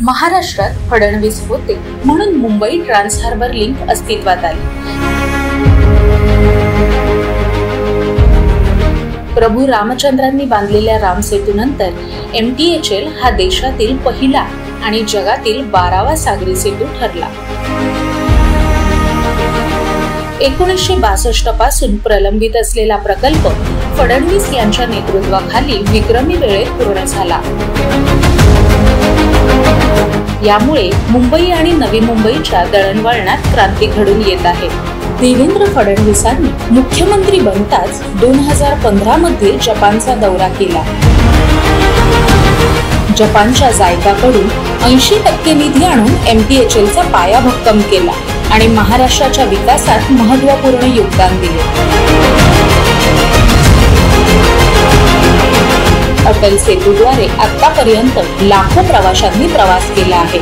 महाराष्ट्रात फडणवीस होते म्हणून मुंबई ट्रान्स हार्बर लिंक अस्तित्वात आली। प्रभू रामचंद्रांनी बांधलेल्या रामसेतूनंतर MTHL हा देशातील पहिला आणि जगातील 12वा सागरी सेतू ठरला। 1962 पासून प्रलंबित असलेला प्रकल्प फडणवीस यांच्या नेतृत्वाखाली विक्रमी वेळेत पूर्ण झाला। यामुळे मुंबई आणि नवी मुंबईच्या दळणवळणात क्रांती घडून येत आहे। देवेंद्र फडणवीसांनी मुख्यमंत्री बनताच 2015 मध्ये जपानचा दौरा केला। जपानच्या जायकाकडून 80% निधी आणून MTHLचा पाया भक्कम केला आणि महाराष्ट्राच्या विकासात महत्त्वपूर्ण योगदान दिले। अटल सेतूद्वारे आतापर्यंत लाखो प्रवाशांनी प्रवास केला आहे।